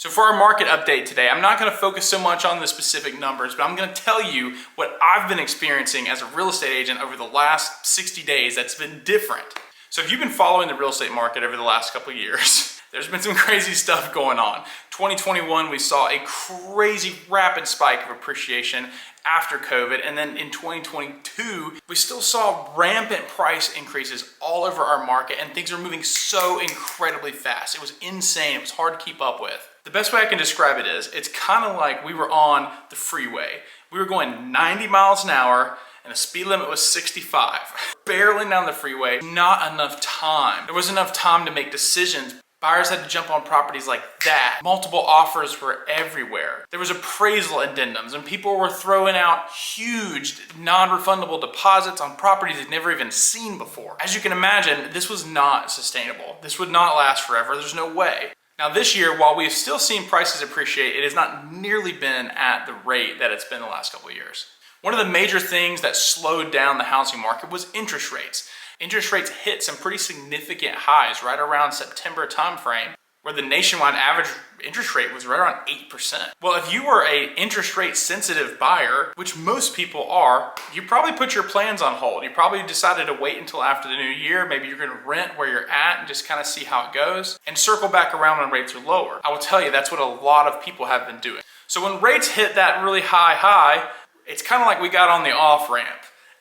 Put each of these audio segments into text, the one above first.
So for our market update today, I'm not going to focus so much on the specific numbers, but I'm going to tell you what I've been experiencing as a real estate agent over the last 60 days that's been different. So if you've been following the real estate market over the last couple of years, there's been some crazy stuff going on. 2021, we saw a crazy rapid spike of appreciation after COVID. And then in 2022, we still saw rampant price increases all over our market, and things are moving so incredibly fast. It was insane. It was hard to keep up with. The best way I can describe it is, it's kind of like we were on the freeway. We were going 90 miles an hour and the speed limit was 65. Barreling down the freeway, not enough time. There wasn't enough time to make decisions. Buyers had to jump on properties like that. Multiple offers were everywhere. There was appraisal addendums and people were throwing out huge non-refundable deposits on properties they'd never even seen before. As you can imagine, this was not sustainable. This would not last forever. There's no way. Now this year, while we've still seen prices appreciate, it has not nearly been at the rate that it's been the last couple of years. One of the major things that slowed down the housing market was interest rates. Interest rates hit some pretty significant highs right around September timeframe, where the nationwide average interest rate was right around 8%. Well, if you were an interest rate sensitive buyer, which most people are, you probably put your plans on hold. You probably decided to wait until after the new year. Maybe you're gonna rent where you're at and just kind of see how it goes and circle back around when rates are lower. I will tell you, that's what a lot of people have been doing. So when rates hit that really high, it's kind of like we got on the off ramp.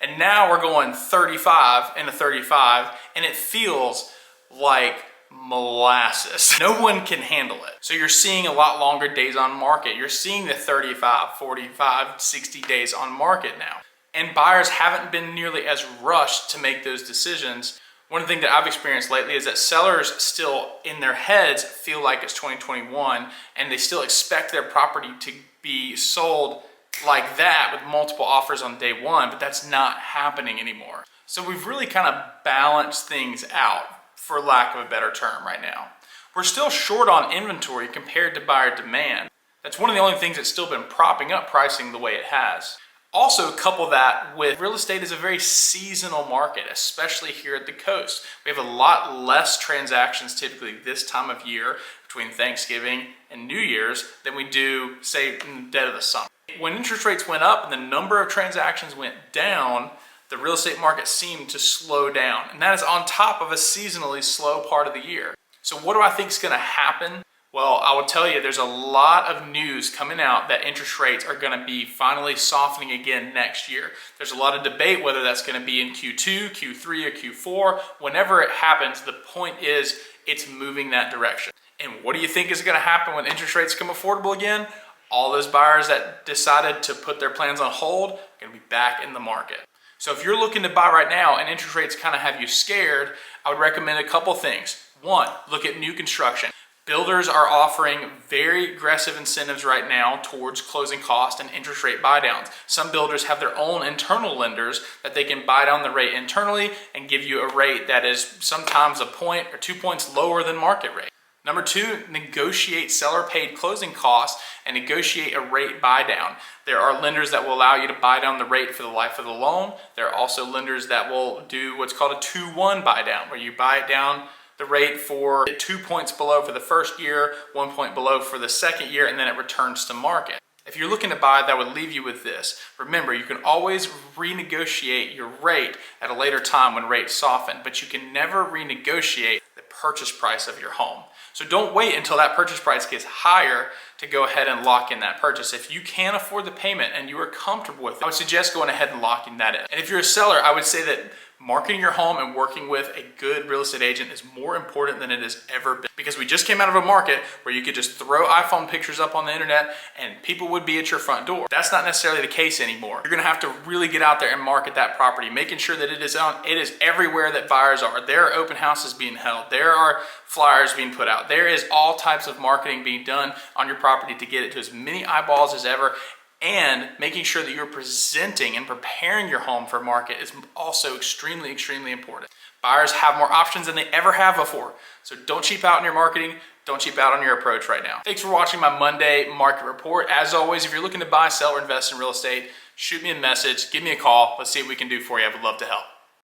And now we're going 35 into 35, and it feels like molasses. No one can handle it. So you're seeing a lot longer days on market. You're seeing the 35, 45, 60 days on market now. And buyers haven't been nearly as rushed to make those decisions. One thing that I've experienced lately is that sellers still in their heads feel like it's 2021 and they still expect their property to be sold like that with multiple offers on day one, but that's not happening anymore. So we've really kind of balanced things out, for lack of a better term, right now. We're still short on inventory compared to buyer demand. That's one of the only things that's still been propping up pricing the way it has. Also, couple that with real estate is a very seasonal market, especially here at the coast. We have a lot less transactions typically this time of year between Thanksgiving and New Year's than we do, say, in the dead of the summer. When interest rates went up and the number of transactions went down, the real estate market seemed to slow down. And that is on top of a seasonally slow part of the year. So what do I think is going to happen? Well, I will tell you, there's a lot of news coming out that interest rates are going to be finally softening again next year. There's a lot of debate whether that's going to be in Q2, Q3, or Q4. Whenever it happens, the point is it's moving that direction. And what do you think is going to happen when interest rates become affordable again? All those buyers that decided to put their plans on hold are going to be back in the market. So if you're looking to buy right now and interest rates kind of have you scared, I would recommend a couple things. One, look at new construction. Builders are offering very aggressive incentives right now towards closing cost and interest rate buy downs. Some builders have their own internal lenders that they can buy down the rate internally and give you a rate that is sometimes a point or 2 points lower than market rate. Number two, negotiate seller paid closing costs and negotiate a rate buy down. There are lenders that will allow you to buy down the rate for the life of the loan. There are also lenders that will do what's called a 2-1 buy down, where you buy it down the rate for 2 points below for the first year, 1 point below for the second year, and then it returns to market. If you're looking to buy, that would leave you with this. Remember, you can always renegotiate your rate at a later time when rates soften, but you can never renegotiate the purchase price of your home. So don't wait until that purchase price gets higher to go ahead and lock in that purchase. If you can afford the payment and you are comfortable with it, I would suggest going ahead and locking that in. And if you're a seller, I would say that marketing your home and working with a good real estate agent is more important than it has ever been, because we just came out of a market where you could just throw iPhone pictures up on the internet and people would be at your front door. That's not necessarily the case anymore. You're gonna have to really get out there and market that property, making sure that it is everywhere that buyers are. There are open houses being held. There are flyers being put out. There is all types of marketing being done on your property to get it to as many eyeballs as ever. And making sure that you're presenting and preparing your home for market is also extremely, extremely important. Buyers have more options than they ever have before. So don't cheap out on your marketing. Don't cheap out on your approach right now. Thanks for watching my Monday market report. As always, if you're looking to buy, sell, or invest in real estate, shoot me a message, give me a call. Let's see what we can do for you. I would love to help.